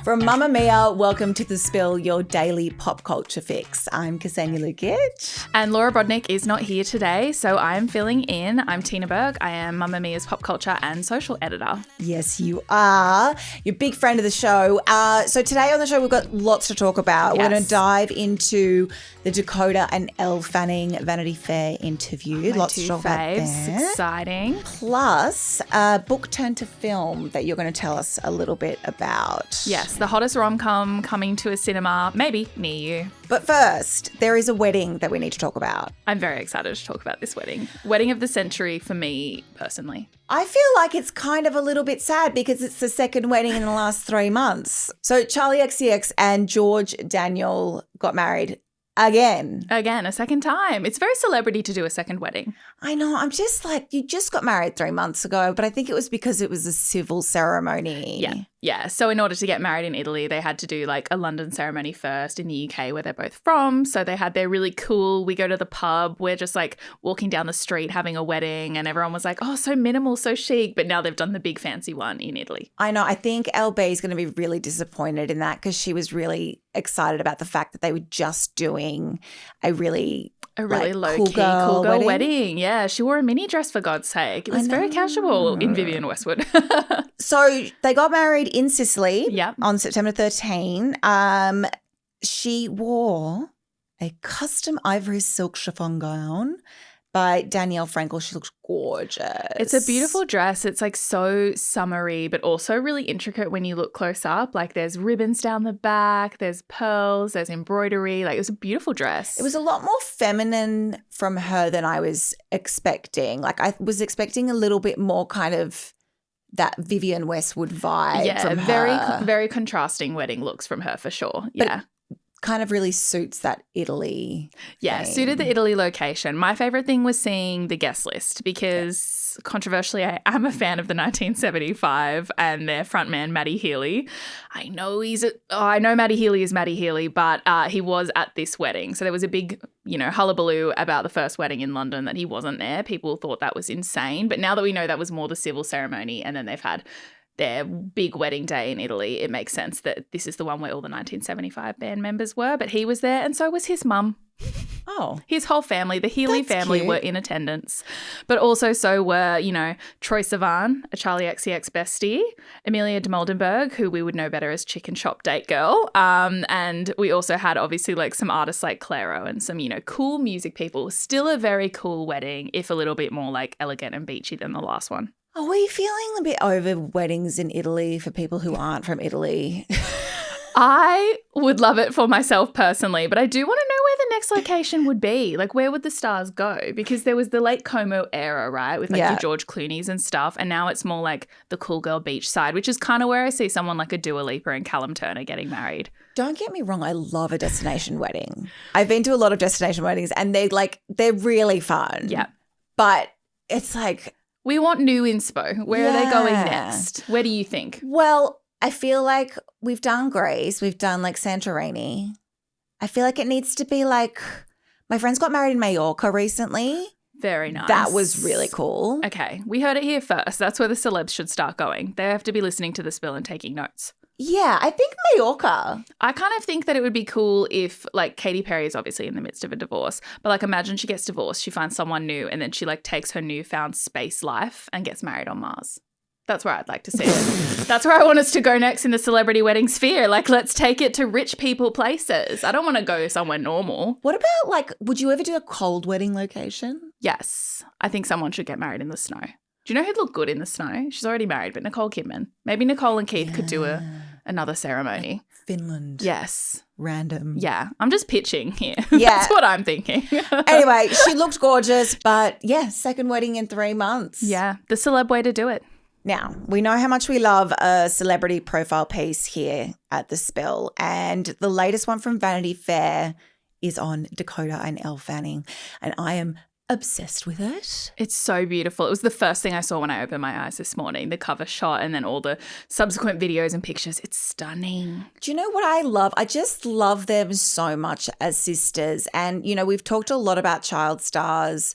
From Mamamia, welcome to The Spill, your daily pop culture fix. I'm Ksenia Lukic. And Laura Brodnick is not here today, so I'm filling in. I'm Tina Berg. I am Mamamia's pop culture and social editor. Yes, you are. You're a big friend of the show. So today on the show, we've got lots to talk about. Yes. We're going to dive into the Dakota and Elle Fanning Vanity Fair interview. My lots two to talk faves. about there. Exciting. Plus, a book turned to film that you're going to tell us a little bit about. Yes, the hottest rom-com coming to a cinema, maybe near you. But first, there is a wedding that we need to talk about. I'm very excited to talk about this wedding. Wedding of the century for me personally. I feel like it's kind of a little bit sad because it's the second wedding in the last 3 months. So Charli XCX and George Daniel got married again. Again, a second time. It's very celebrity to do a second wedding. I know. I'm just like, you just got married 3 months ago, but I think it was because it was a civil ceremony. Yeah. So in order to get married in Italy, they had to do like a London ceremony first in the UK where they're both from. So they had their really cool, we go to the pub, we're just like walking down the street having a wedding and everyone was like, oh, so minimal, so chic. But now they've done the big fancy one in Italy. I know. I think LB is going to be really disappointed in that because she was really excited about the fact that they were just doing a really low-key, cool girl wedding. Yeah, she wore a mini dress for God's sake. It was very casual in Vivienne Westwood. So they got married in Sicily Yep. on September 13. She wore a custom ivory silk chiffon gown by Danielle Frankel. She looks gorgeous. It's a beautiful dress. It's like so summery, but also really intricate when you look close up. Like there's ribbons down the back, there's pearls, there's embroidery. Like it was a beautiful dress. It was a lot more feminine from her than I was expecting. Like I was expecting a little bit more kind of that Vivienne Westwood vibe from her. Very contrasting wedding looks from her for sure. Yeah. Kind of really suits that Italy theme. Suited the Italy location. My favorite thing was seeing the guest list because controversially I am a fan of the 1975 and their frontman Matty Healy. I know Matty Healy is Matty Healy, but he was at this wedding. So there was a big, hullabaloo about the first wedding in London that he wasn't there. People thought that was insane. But now that we know that was more the civil ceremony and then they've had their big wedding day in Italy, it makes sense that this is the one where all the 1975 band members were, but he was there and so was his mum. Oh. His whole family, the Healy family, were in attendance. But also so were, Troye Sivan, a Charli XCX bestie, Amelia de Moldenberg, who we would know better as Chicken Shop Date Girl. And we also had obviously like some artists like Clairo and some, cool music people. Still a very cool wedding, if a little bit more like elegant and beachy than the last one. Are we feeling a bit over weddings in Italy for people who aren't from Italy? I would love it for myself personally, but I do want to know where the next location would be. Like, where would the stars go? Because there was the Lake Como era, right, with like your George Clooney's and stuff, and now it's more like the cool girl beach side, which is kind of where I see someone like a Dua Lipa and Callum Turner getting married. Don't get me wrong, I love a destination wedding. I've been to a lot of destination weddings and they're really fun. Yeah. But it's like, we want new inspo. Where are they going next? Where do you think? Well, I feel like we've done Greece. We've done like Santorini. I feel like it needs to be like, my friends got married in Mallorca recently. Very nice. That was really cool. Okay. We heard it here first. That's where the celebs should start going. They have to be listening to the spill and taking notes. Yeah, I think Mallorca. I kind of think that it would be cool if, like, Katy Perry is obviously in the midst of a divorce, but, like, imagine she gets divorced, she finds someone new, and then she, like, takes her newfound space life and gets married on Mars. That's where I'd like to see it. That's where I want us to go next in the celebrity wedding sphere. Like, let's take it to rich people places. I don't want to go somewhere normal. What about, like, would you ever do a cold wedding location? Yes. I think someone should get married in the snow. Do you know who'd look good in the snow? She's already married, but Nicole Kidman. Maybe Nicole and Keith could do another ceremony. Like Finland. Yes. Random. Yeah. I'm just pitching here. Yeah. That's what I'm thinking. Anyway, she looked gorgeous, but second wedding in 3 months. Yeah. The celeb way to do it. Now, we know how much we love a celebrity profile piece here at The Spill, and the latest one from Vanity Fair is on Dakota and Elle Fanning, and I am obsessed with it. It's so beautiful. It was the first thing I saw when I opened my eyes this morning, the cover shot and then all the subsequent videos and pictures. It's stunning. Do you know what I love? I just love them so much as sisters. And, we've talked a lot about child stars,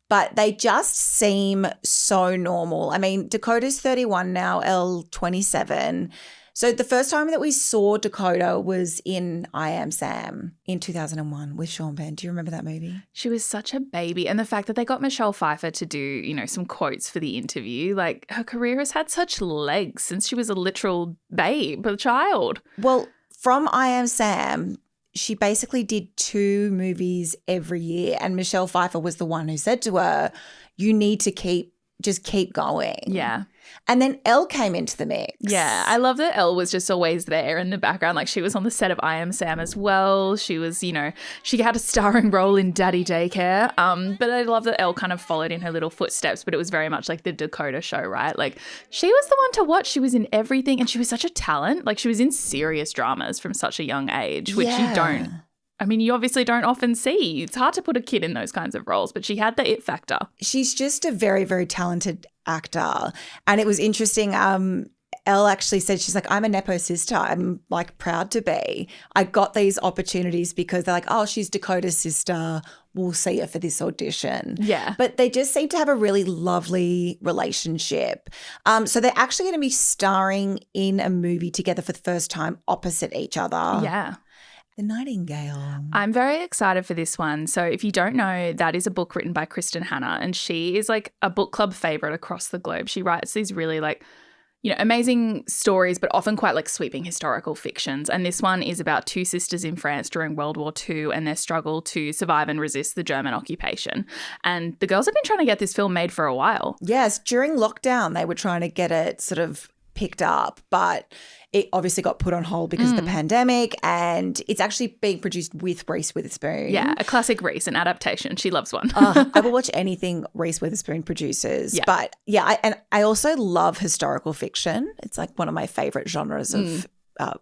but they just seem so normal. I mean, Dakota's 31 now, Elle 27. So the first time that we saw Dakota was in I Am Sam in 2001 with Sean Penn. Do you remember that movie? She was such a baby. And the fact that they got Michelle Pfeiffer to do, you know, some quotes for the interview, like her career has had such legs since she was a literal babe, a child. Well, from I Am Sam, she basically did 2 movies every year. And Michelle Pfeiffer was the one who said to her, you need to just keep going. Yeah. And then Elle came into the mix. Yeah, I love that Elle was just always there in the background. Like she was on the set of I Am Sam as well. She was, you know, she had a starring role in Daddy Daycare. But I love that Elle kind of followed in her little footsteps, but it was very much like the Dakota show, right? Like she was the one to watch. She was in everything and she was such a talent. Like she was in serious dramas from such a young age, which you obviously don't often see. It's hard to put a kid in those kinds of roles, but she had the it factor. She's just a very, very talented actor. And it was interesting. Elle actually said, she's like, I'm a Nepo sister. I'm like proud to be. I got these opportunities because they're like, oh, she's Dakota's sister. We'll see her for this audition. Yeah. But they just seem to have a really lovely relationship. So they're actually going to be starring in a movie together for the first time opposite each other. Yeah. The Nightingale. I'm very excited for this one. So if you don't know, that is a book written by Kristen Hanna, and she is like a book club favorite across the globe. She writes these really like, you know, amazing stories, but often quite like sweeping historical fictions. And this one is about 2 sisters in France during World War II and their struggle to survive and resist the German occupation. And the girls have been trying to get this film made for a while. Yes, during lockdown, they were trying to get it sort of picked up, but it obviously got put on hold because of the pandemic, and it's actually being produced with Reese Witherspoon. Yeah, a classic Reese, an adaptation. She loves one. I will watch anything Reese Witherspoon produces. Yeah. But yeah, I also love historical fiction. It's like one of my favorite genres of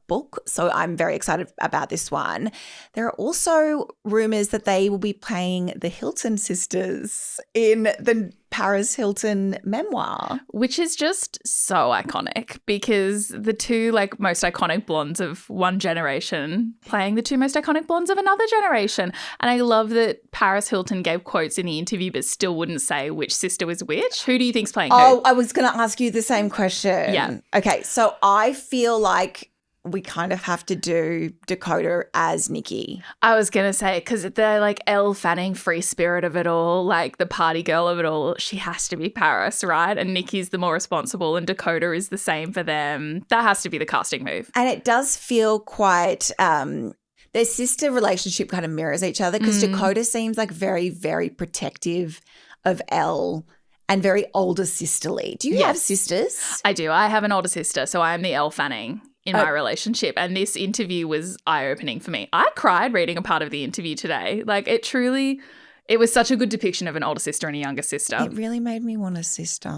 book. So I'm very excited about this one. There are also rumors that they will be playing the Hilton sisters in the Paris Hilton memoir. Which is just so iconic because the 2 like most iconic blondes of one generation playing the 2 most iconic blondes of another generation. And I love that Paris Hilton gave quotes in the interview but still wouldn't say which sister was which. Who do you think's playing who? Oh, I was going to ask you the same question. Yeah. Okay, so I feel like we kind of have to do Dakota as Nikki. I was going to say, because they're like Elle Fanning, free spirit of it all, like the party girl of it all. She has to be Paris, right? And Nikki's the more responsible and Dakota is the same for them. That has to be the casting move. And it does feel quite their sister relationship kind of mirrors each other because Dakota seems like very, very protective of Elle and very older sisterly. Do you have sisters? I do. I have an older sister, so I am the Elle Fanning in my relationship. And this interview was eye-opening for me. I cried reading a part of the interview today. Like it was such a good depiction of an older sister and a younger sister. It really made me want a sister.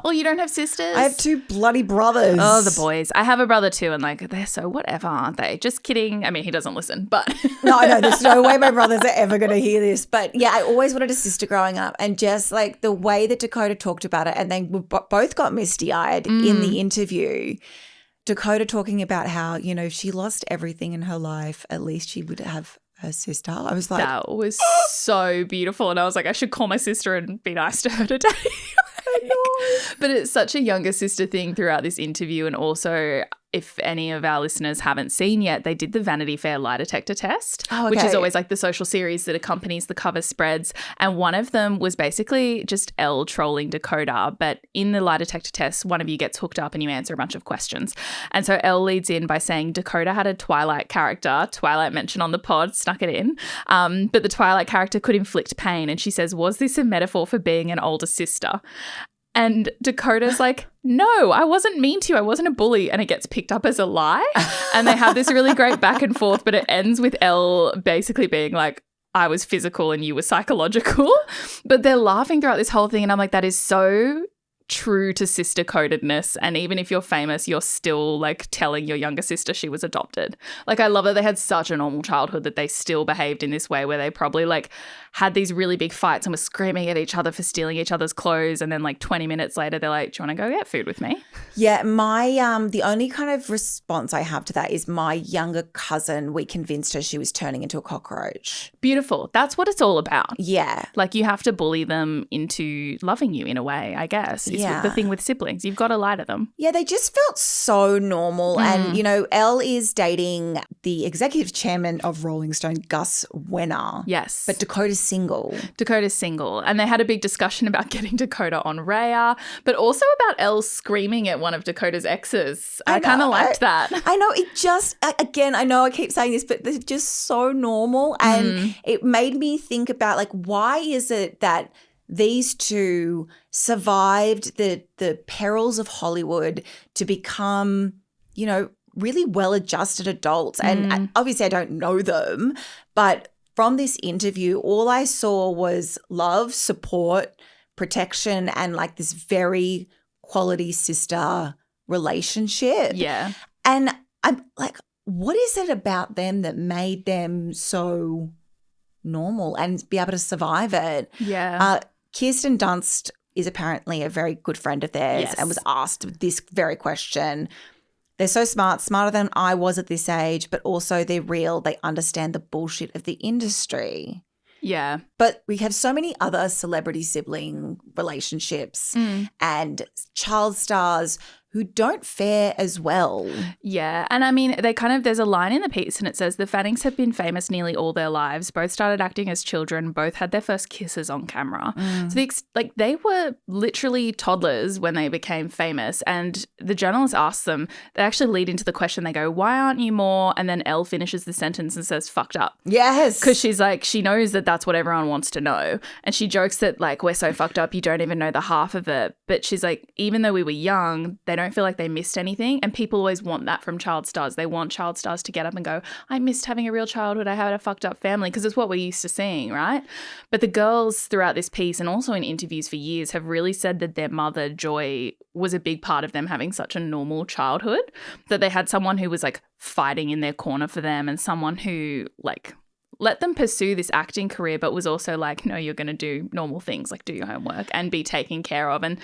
Oh, you don't have sisters? I have 2 bloody brothers. Oh, the boys. I have a brother too, and like they're so whatever, aren't they? Just kidding. I mean, he doesn't listen, but No, there's no way my brothers are ever going to hear this. But yeah, I always wanted a sister growing up, and just like the way that Dakota talked about it, and they both got misty-eyed in the interview. Dakota talking about how, you know, if she lost everything in her life, at least she would have her sister. I was like, that was so beautiful. And I was like, I should call my sister and be nice to her today. I know. But it's such a younger sister thing throughout this interview. And also, if any of our listeners haven't seen yet, they did the Vanity Fair lie detector test, which is always like the social series that accompanies the cover spreads. And one of them was basically just Elle trolling Dakota. But in the lie detector test, one of you gets hooked up and you answer a bunch of questions. And so Elle leads in by saying Dakota had a Twilight character. Twilight mentioned on the pod, snuck it in. But the Twilight character could inflict pain. And she says, was this a metaphor for being an older sister? And Dakota's like, no, I wasn't mean to you. I wasn't a bully. And it gets picked up as a lie. And they have this really great back and forth, but it ends with Elle basically being like, I was physical and you were psychological. But they're laughing throughout this whole thing. And I'm like, that is so true to sister codedness. And even if you're famous, you're still like telling your younger sister she was adopted. Like, I love that they had such a normal childhood that they still behaved in this way where they probably like had these really big fights and were screaming at each other for stealing each other's clothes. And then like 20 minutes later, they're like, do you want to go get food with me? Yeah, my the only kind of response I have to that is my younger cousin, we convinced her she was turning into a cockroach. Beautiful. That's what it's all about. Yeah. Like, you have to bully them into loving you in a way, I guess. is the thing with siblings. You've got to lie to them. Yeah, they just felt so normal. And, you know, Elle is dating the executive chairman of Rolling Stone, Gus Wenner. Yes. But Dakota's single. Dakota's single. And they had a big discussion about getting Dakota on Raya, but also about Elle screaming at one of Dakota's exes. I kind of liked that. I know. It just, again, I know I keep saying this, but they're just so normal. And it made me think about, like, why is it that these two survived the perils of Hollywood to become, you know, really well-adjusted adults. And obviously I don't know them, but from this interview, all I saw was love, support, protection, and like this very quality sister relationship. Yeah. And I'm like, what is it about them that made them so normal and be able to survive it? Yeah. Kirsten Dunst is apparently a very good friend of theirs Yes. and was asked this very question. They're so smart, smarter than I was at this age, but also they're real. They understand the bullshit of the industry. Yeah. But we have so many other celebrity sibling relationships and child stars who don't fare as well. Yeah. And I mean, there's a line in the piece and it says the Fannings have been famous nearly all their lives. Both started acting as children. Both had their first kisses on camera. So they were literally toddlers when they became famous. And the journalist asks them, they actually lead into the question. They go, why aren't you more? And then Elle finishes the sentence and says, fucked up. Yes. Because she's like, she knows that that's what everyone wants to know. And she jokes that like, we're so fucked up, you don't even know the half of it. But she's like, even though we were young, they don't feel like they missed anything. And people always want that from child stars. They want child stars to get up and go, I missed having a real childhood. I had a fucked up family, because it's what we're used to seeing, right? But the girls throughout this piece and also in interviews for years have really said that their mother, Joy, was a big part of them having such a normal childhood, that they had someone who was like fighting in their corner for them and someone who like let them pursue this acting career, but was also like, no, you're going to do normal things, like do your homework and be taken care of. And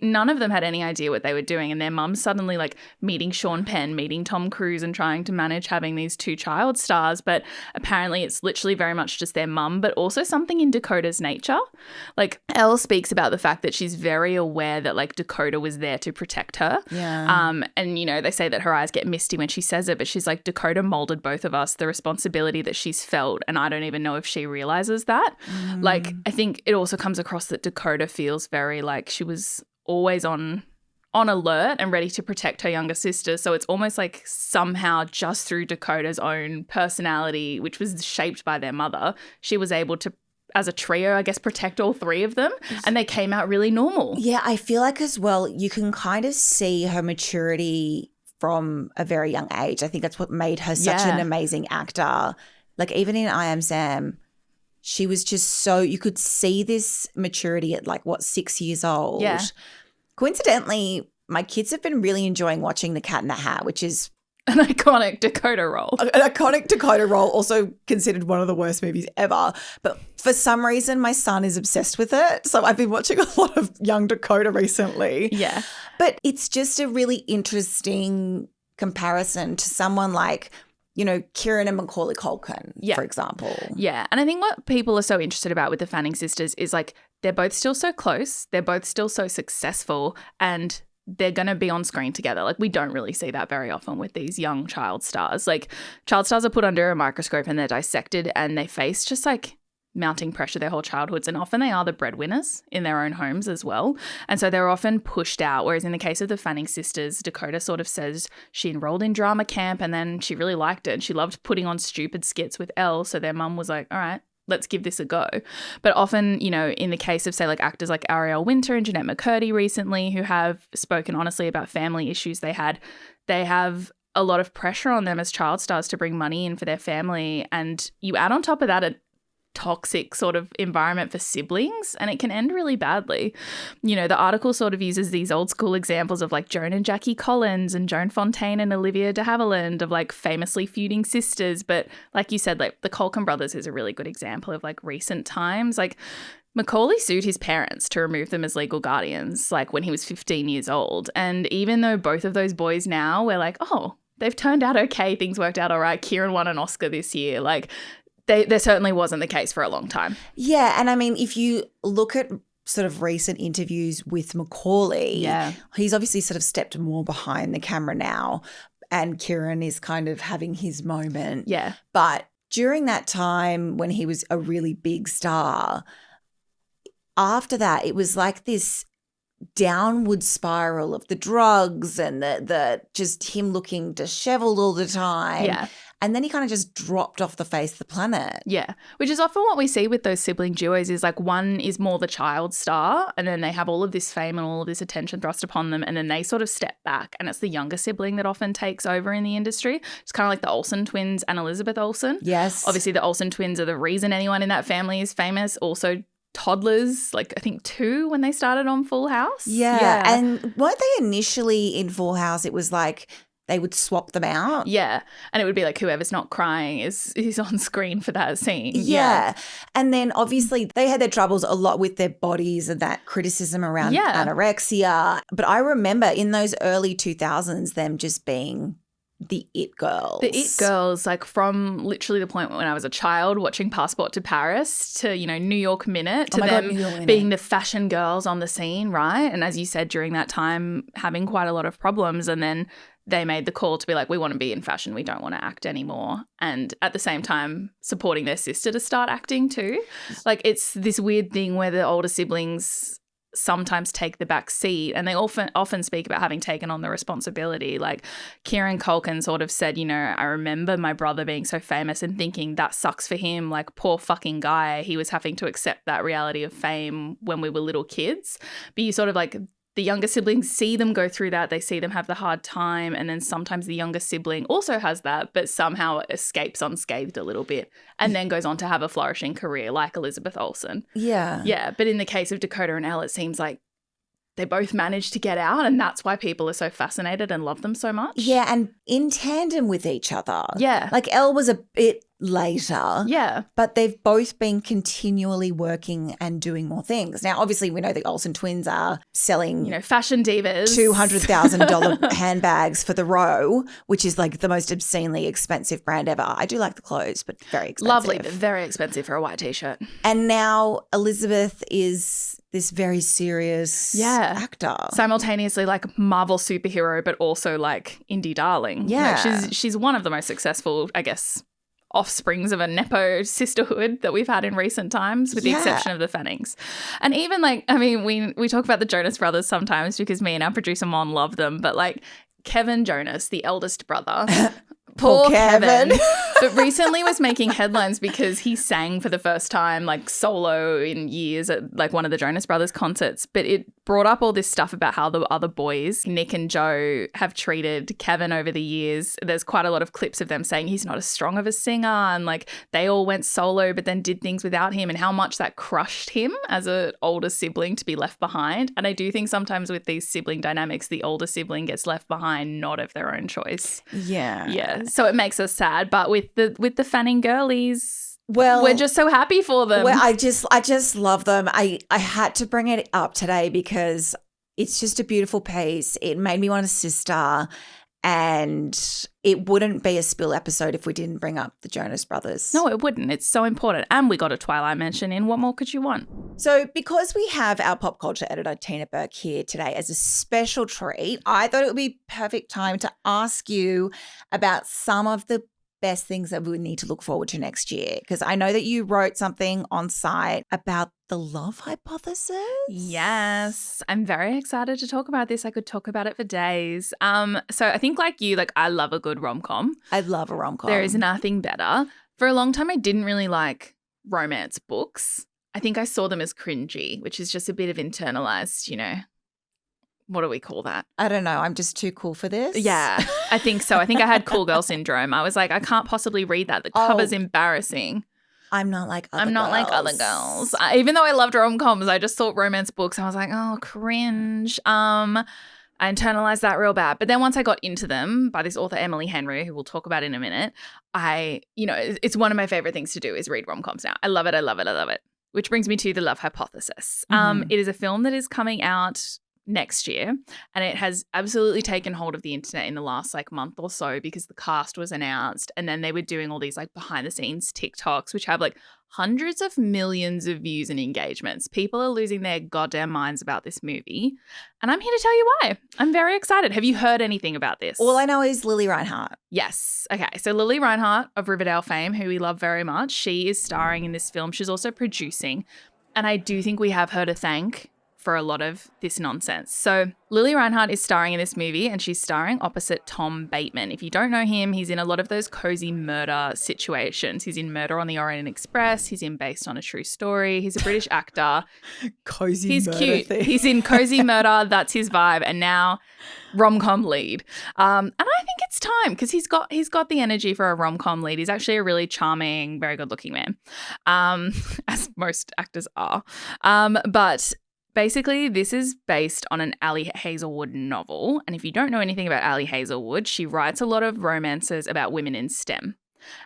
none of them had any idea what they were doing. And their mum suddenly like meeting Sean Penn, meeting Tom Cruise and trying to manage having these two child stars. But apparently it's literally very much just their mum, but also something in Dakota's nature. Like Elle speaks about the fact that she's very aware that like Dakota was there to protect her. Yeah. And, you know, they say that her eyes get misty when she says it, but she's like, Dakota molded both of us, the responsibility that she's felt. And I don't even know if she realizes that. Like, I think it also comes across that Dakota feels very like she was always on alert and ready to protect her younger sister. So it's almost like somehow just through Dakota's own personality, which was shaped by their mother, she was able to, as a trio, I guess, protect all three of them. And they came out really normal. Yeah, I feel like as well, you can kind of see her maturity from a very young age. I think that's what made her such an amazing actor. Like even in I Am Sam, she was just so, you could see this maturity at like, 6 years old. Yeah. Coincidentally, my kids have been really enjoying watching The Cat in the Hat, which is an iconic Dakota role. An iconic Dakota role, also considered one of the worst movies ever. But for some reason, my son is obsessed with it. So I've been watching a lot of young Dakota recently. Yeah. But it's just a really interesting comparison to someone like, you know, Kieran and Macaulay Culkin, for example. Yeah. And I think what people are so interested about with the Fanning sisters is like they're both still so close. They're both still so successful and they're going to be on screen together. Like we don't really see that very often with these young child stars. Like child stars are put under a microscope and they're dissected and they face just like mounting pressure their whole childhoods, and often they are the breadwinners in their own homes as well. And so they're often pushed out, whereas in the case of the Fanning sisters, Dakota sort of says she enrolled in drama camp and then she really liked it and she loved putting on stupid skits with Elle, so their mum was like, all right, let's give this a go. But often, you know, in the case of say like actors like Ariel Winter and Jeanette McCurdy recently who have spoken honestly about family issues they have a lot of pressure on them as child stars to bring money in for their family, and you add on top of that a toxic sort of environment for siblings and it can end really badly. You know, the article sort of uses these old school examples of like Joan and Jackie Collins and Joan Fontaine and Olivia de Havilland of like famously feuding sisters. But like you said, like the Culkin brothers is a really good example of like recent times. Like Macaulay sued his parents to remove them as legal guardians like when he was 15 years old. And even though both of those boys now we're like, oh, they've turned out okay, things worked out all right. Kieran won an Oscar this year. Like there certainly wasn't the case for a long time. Yeah, and I mean, if you look at sort of recent interviews with Macaulay, he's obviously sort of stepped more behind the camera now, and Kieran is kind of having his moment. Yeah. But during that time when he was a really big star, after that it was like this downward spiral of the drugs and the just him looking disheveled all the time. Yeah. And then he kind of just dropped off the face of the planet. Yeah, which is often what we see with those sibling duos is like one is more the child star and then they have all of this fame and all of this attention thrust upon them and then they sort of step back and it's the younger sibling that often takes over in the industry. It's kind of like the Olsen twins and Elizabeth Olsen. Yes. Obviously the Olsen twins are the reason anyone in that family is famous. Also toddlers, like I think 2 when they started on Full House. Yeah. And weren't they initially in Full House, it was like they would swap them out? Yeah. And it would be like whoever's not crying is on screen for that scene. Yeah. And then obviously they had their troubles a lot with their bodies and that criticism around anorexia. But I remember in those early 2000s them just being the It girls. The It girls, like from literally the point when I was a child watching Passport to Paris to, you know, New York Minute to them being the fashion girls on the scene, right? And as you said, during that time having quite a lot of problems and then they made the call to be like, we want to be in fashion. We don't want to act anymore. And at the same time, supporting their sister to start acting too. Like it's this weird thing where the older siblings sometimes take the back seat and they often speak about having taken on the responsibility. Like Kieran Culkin sort of said, you know, I remember my brother being so famous and thinking that sucks for him. Like poor fucking guy. He was having to accept that reality of fame when we were little kids. But you sort of like the younger siblings see them go through that. They see them have the hard time. And then sometimes the younger sibling also has that, but somehow escapes unscathed a little bit and then goes on to have a flourishing career like Elizabeth Olsen. Yeah. Yeah. But in the case of Dakota and Elle, it seems like they both managed to get out and that's why people are so fascinated and love them so much. Yeah, and in tandem with each other. Yeah. Like Elle was a bit later. Yeah. But they've both been continually working and doing more things. Now, obviously, we know the Olsen twins are selling, you know, fashion divas. $200,000 handbags for the Row, which is like the most obscenely expensive brand ever. I do like the clothes, but very expensive. Lovely, but very expensive for a white t-shirt. And now Elizabeth is this very serious actor. Simultaneously like Marvel superhero, but also like indie darling. Yeah. Like she's one of the most successful, I guess, offsprings of a Nepo sisterhood that we've had in recent times, with the exception of the Fannings. And even like, I mean, we talk about the Jonas Brothers sometimes because me and our producer Mon love them, but like Kevin Jonas, the eldest brother, poor Kevin. But recently was making headlines because he sang for the first time like solo in years at like one of the Jonas Brothers concerts. But it brought up all this stuff about how the other boys, Nick and Joe, have treated Kevin over the years. There's quite a lot of clips of them saying he's not as strong of a singer and like they all went solo but then did things without him and how much that crushed him as an older sibling to be left behind. And I do think sometimes with these sibling dynamics, the older sibling gets left behind not of their own choice. Yeah. Yeah. So it makes us sad. But with the Fanning girlies, well, we're just so happy for them. Well, I just love them. I had to bring it up today because it's just a beautiful piece. It made me want a sister, and it wouldn't be a spill episode if we didn't bring up the Jonas Brothers. No, it wouldn't. It's so important. And we got a Twilight mention in. What more could you want? So because we have our pop culture editor, Tina Burke, here today as a special treat, I thought it would be perfect time to ask you about some of the best things that we need to look forward to next year, because I know that you wrote something on site about the love hypothesis. Yes, I'm very excited to talk about this. I could talk about it for days. So I think like you, like I love a good rom-com. I love a rom-com. There is nothing better. For a long time, I didn't really like romance books. I think I saw them as cringy, which is just a bit of internalized, you know, what do we call that? I don't know. I'm just too cool for this. Yeah, I think so. I think I had cool girl syndrome. I was like, I can't possibly read that. The cover's embarrassing. I'm not like other girls. Even though I loved rom-coms, I just thought romance books. I was like, oh, cringe. I internalized that real bad. But then once I got into them by this author, Emily Henry, who we'll talk about in a minute, it's one of my favorite things to do is read rom-coms now. I love it. I love it. I love it. Which brings me to The Love Hypothesis. It is a film that is coming out next year, and it has absolutely taken hold of the internet in the last like month or so because the cast was announced, and then they were doing all these like behind the scenes TikToks which have like hundreds of millions of views and engagements. People are losing their goddamn minds about this movie, and I'm here to tell you why. I'm very excited. Have you heard anything about this? All I know is Lily Reinhart. Yes. Okay. So Lily Reinhart of Riverdale fame, who we love very much, she is starring in this film. She's also producing, and I do think we have her to thank for a lot of this nonsense. So Lily Reinhart is starring in this movie, and she's starring opposite Tom Bateman. If you don't know him, he's in a lot of those cozy murder situations. He's in Murder on the Orient Express. He's in Based on a True Story. He's a British actor. He's cute. Thing. He's in Cozy Murder. That's his vibe. And now rom-com lead. And I think it's time because he's got the energy for a rom-com lead. He's actually a really charming, very good-looking man, as most actors are. But basically, this is based on an Ali Hazelwood novel. And if you don't know anything about Ali Hazelwood, she writes a lot of romances about women in STEM.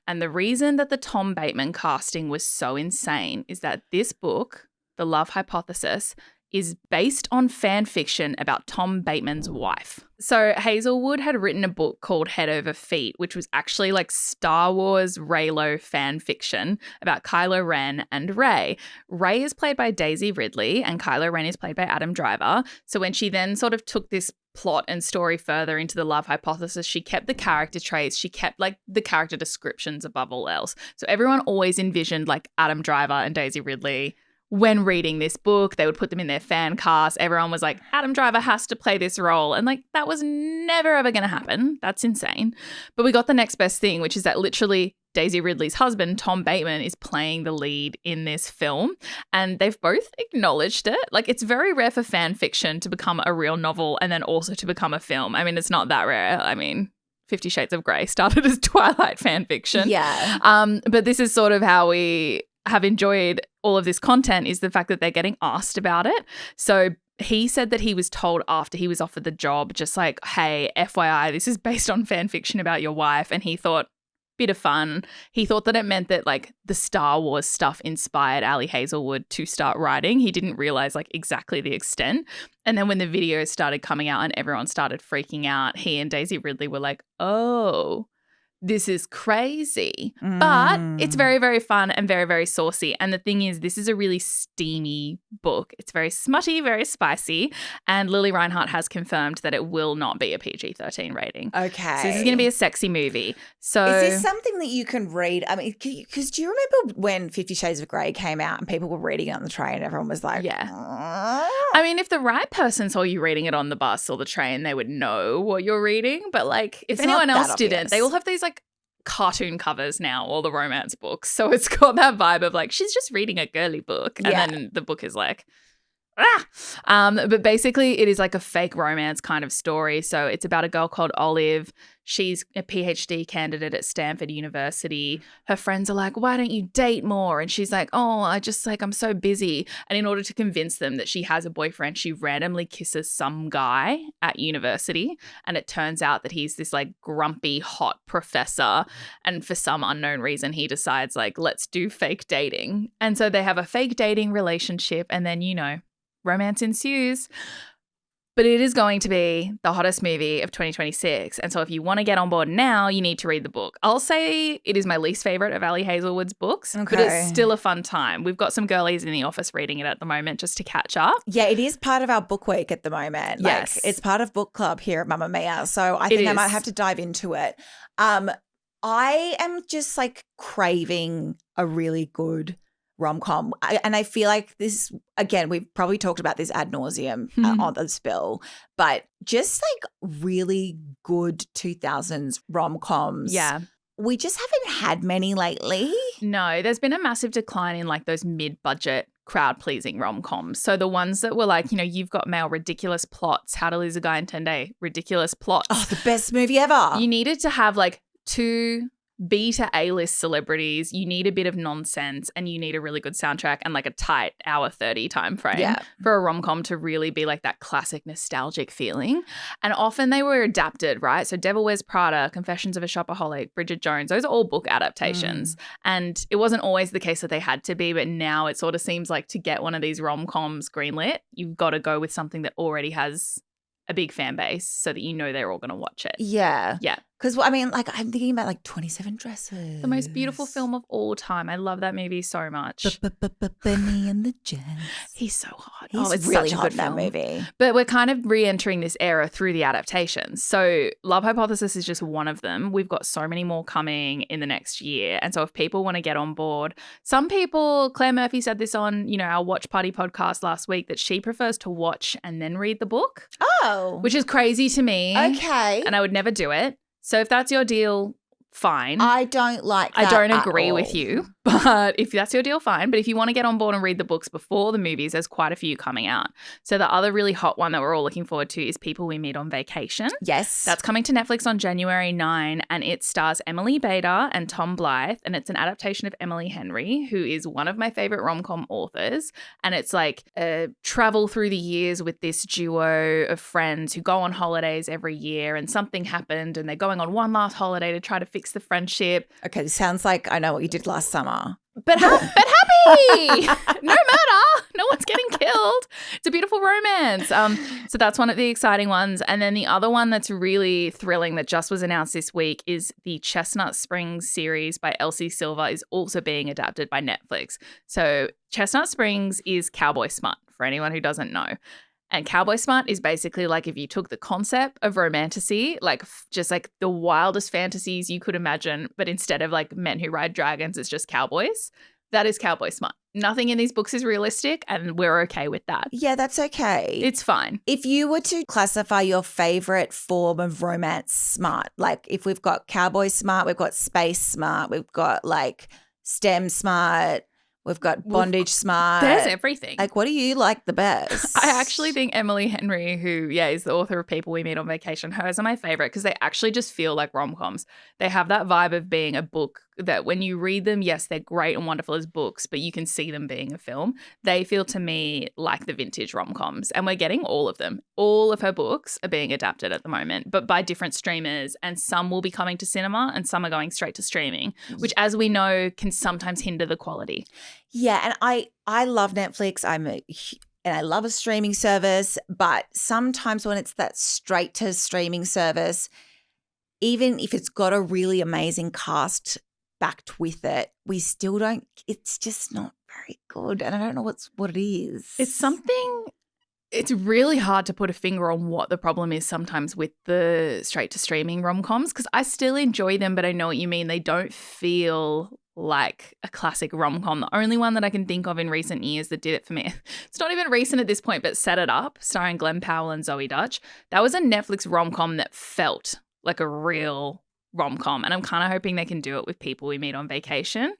And the reason that the Tom Bateman casting was so insane is that this book, The Love Hypothesis, is based on fan fiction about Tom Bateman's wife. So Hazelwood had written a book called Head Over Feet, which was actually like Star Wars Reylo fan fiction about Kylo Ren and Rey. Rey is played by Daisy Ridley and Kylo Ren is played by Adam Driver. So when she then sort of took this plot and story further into The Love Hypothesis, she kept the character traits, she kept like the character descriptions above all else. So everyone always envisioned like Adam Driver and Daisy Ridley. When reading this book, they would put them in their fan cast. Everyone was like, Adam Driver has to play this role. And like, that was never, ever going to happen. That's insane. But we got the next best thing, which is that literally Daisy Ridley's husband, Tom Bateman, is playing the lead in this film. And they've both acknowledged it. Like, it's very rare for fan fiction to become a real novel and then also to become a film. I mean, it's not that rare. I mean, 50 Shades of Grey started as Twilight fan fiction. Yeah. But this is sort of how we have enjoyed all of this content, is the fact that they're getting asked about it. So he said that he was told after he was offered the job, just like, hey, FYI, this is based on fan fiction about your wife. And he thought, bit of fun. He thought that it meant that like the Star Wars stuff inspired Ali Hazelwood to start writing. He didn't realize like exactly the extent. And then when the videos started coming out and everyone started freaking out, he and Daisy Ridley were like, oh, this is crazy. But it's very, very fun and very, very saucy. And the thing is, this is a really steamy book. It's very smutty, very spicy. And Lily Reinhart has confirmed that it will not be a PG-13 rating. Okay. So this is going to be a sexy movie. So is this something that you can read? I mean, because do you remember when 50 Shades of Grey came out and people were reading it on the train and everyone was like, yeah. I mean, if the right person saw you reading it on the bus or the train, they would know what you're reading. But like, if anyone else didn't, they all have these like cartoon covers now, all the romance books. So it's got that vibe of like, she's just reading a girly book. And then the book is like, but basically it is like a fake romance kind of story. So it's about a girl called Olive. She's a PhD candidate at Stanford University. Her friends are like, why don't you date more? And she's like, oh, I'm so busy. And in order to convince them that she has a boyfriend, she randomly kisses some guy at university. And it turns out that he's this like grumpy, hot professor. And for some unknown reason, he decides like, let's do fake dating. And so they have a fake dating relationship. And then, you know, romance ensues. But it is going to be the hottest movie of 2026. And so if you want to get on board now, you need to read the book. I'll say it is my least favorite of Ali Hazelwood's books, but it's still a fun time. We've got some girlies in the office reading it at the moment just to catch up. Yeah, it is part of our book week at the moment. Yes. Like, it's part of book club here at Mamamia. So I think I might have to dive into it. I am just like craving a really good rom-com. And I feel like this, again, we've probably talked about this ad nauseum on the spill, but just like really good 2000s rom-coms. Yeah. We just haven't had many lately. No, there's been a massive decline in like those mid-budget crowd-pleasing rom-coms. So the ones that were like, you know, You've Got Mail, ridiculous plots. How to Lose a Guy in 10 Days, ridiculous plots. Oh, the best movie ever. You needed to have like two B to A-list celebrities, you need a bit of nonsense and you need a really good soundtrack and like a tight hour 30 time frame for a rom-com to really be like that classic nostalgic feeling. And often they were adapted, right? So Devil Wears Prada, Confessions of a Shopaholic, Bridget Jones, those are all book adaptations. And it wasn't always the case that they had to be, but now it sort of seems like to get one of these rom-coms greenlit, you've got to go with something that already has a big fan base so that you know they're all going to watch it. Yeah. Yeah. Because, I mean, like, I'm thinking about, like, 27 Dresses. The most beautiful film of all time. I love that movie so much. Bunny and the Jets. He's so hot. He's really hot in that movie. But we're kind of re-entering this era through the adaptations. So Love Hypothesis is just one of them. We've got so many more coming in the next year. And so if people want to get on board, some people, Claire Murphy said this on, our Watch Party podcast last week, that she prefers to watch and then read the book. Oh. Which is crazy to me. Okay. And I would never do it. So if that's your deal, fine. I don't like that I don't agree at all. with you, but if that's your deal, fine. But if you want to get on board and read the books before the movies, there's quite a few coming out. So the other really hot one that we're all looking forward to is People We Meet on Vacation. Yes. That's coming to Netflix on January 9, and it stars Emily Bader and Tom Blythe, and it's an adaptation of Emily Henry, who is one of my favorite rom-com authors. And it's like a travel through the years with this duo of friends who go on holidays every year, and something happened and they're going on one last holiday to try to fix the friendship. Okay, this sounds like I know what you did last summer. But happy. No matter. No one's getting killed. It's a beautiful romance. So that's one of the exciting ones. And then the other one that's really thrilling that just was announced this week is the Chestnut Springs series by Elsie Silver is also being adapted by Netflix. So Chestnut Springs is cowboy smut, for anyone who doesn't know. And cowboy smut is basically like if you took the concept of romantasy, like just like the wildest fantasies you could imagine, but instead of like men who ride dragons, it's just cowboys. That is cowboy smut. Nothing in these books is realistic, and we're okay with that. Yeah, that's okay. It's fine. If you were to classify your favorite form of romance smut, like if we've got cowboy smut, we've got space smut, we've got like STEM smut, we've got bondage smut. There's everything. Like, what do you like the best? I actually think Emily Henry, who, is the author of People We Meet on Vacation, hers are my favorite because they actually just feel like rom-coms. They have that vibe of being a book that when you read them, yes, they're great and wonderful as books, but you can see them being a film. They feel to me like the vintage rom-coms, and we're getting all of them. All of her books are being adapted at the moment, but by different streamers, and some will be coming to cinema and some are going straight to streaming, which, as we know, can sometimes hinder the quality. Yeah, and I love Netflix. And I love a streaming service, but sometimes when it's that straight to streaming service, even if it's got a really amazing cast backed with it, we still don't, it's just not very good. And I don't know what it is. It's really hard to put a finger on what the problem is sometimes with the straight to streaming rom-coms, because I still enjoy them, but I know what you mean. They don't feel like a classic rom-com. The only one that I can think of in recent years that did it for me, it's not even recent at this point, but Set It Up, starring Glenn Powell and Zoe Dutch. That was a Netflix rom-com that felt like a real rom-com, and I'm kind of hoping they can do it with People We Meet on Vacation,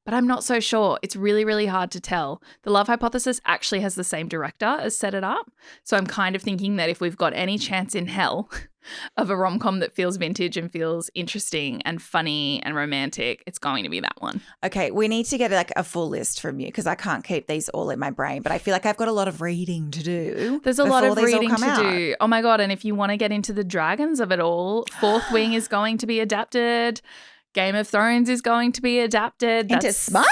but I'm not so sure. It's really, really hard to tell. The Love Hypothesis actually has the same director as Set It Up, so I'm kind of thinking that if we've got any chance in hell of a rom-com that feels vintage and feels interesting and funny and romantic, it's going to be that one. Okay, we need to get like a full list from you because I can't keep these all in my brain, but I feel like I've got a lot of reading to do. There's a lot of reading to do. Oh my God, and if you want to get into the dragons of it all, Fourth Wing is going to be adapted. Game of Thrones is going to be adapted. Into smut?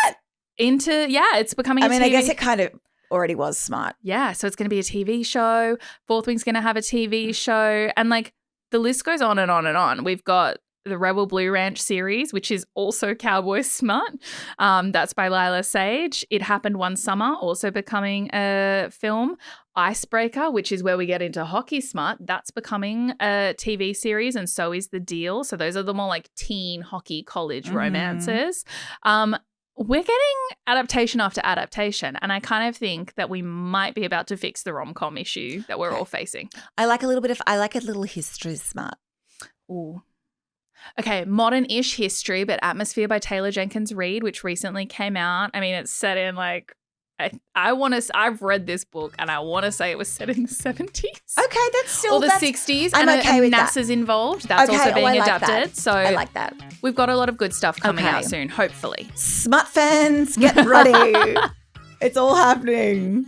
It's becoming I guess it kind of already was smart. Yeah, so it's going to be a TV show. Fourth Wing's going to have a TV show. And like the list goes on and on and on. We've got the Rebel Blue Ranch series, which is also cowboy smut. That's by Lila Sage. It Happened One Summer, also becoming a film. Icebreaker, which is where we get into hockey smut, that's becoming a TV series, and so is The Deal. So those are the more like teen hockey college romances. We're getting adaptation after adaptation, and I kind of think that we might be about to fix the rom-com issue that we're all facing. I like a little history smut. Ooh. Okay, modern-ish history, but Atmosphere by Taylor Jenkins Reid, which recently came out. I mean, it's set in like I've read this book and I want to say it was set in the 70s. Okay, that's still... Or the 60s. I'm okay with that. NASA's involved. That's also being adapted. That. So I like that. We've got a lot of good stuff coming out soon, hopefully. Smut fans, get ready. It's all happening.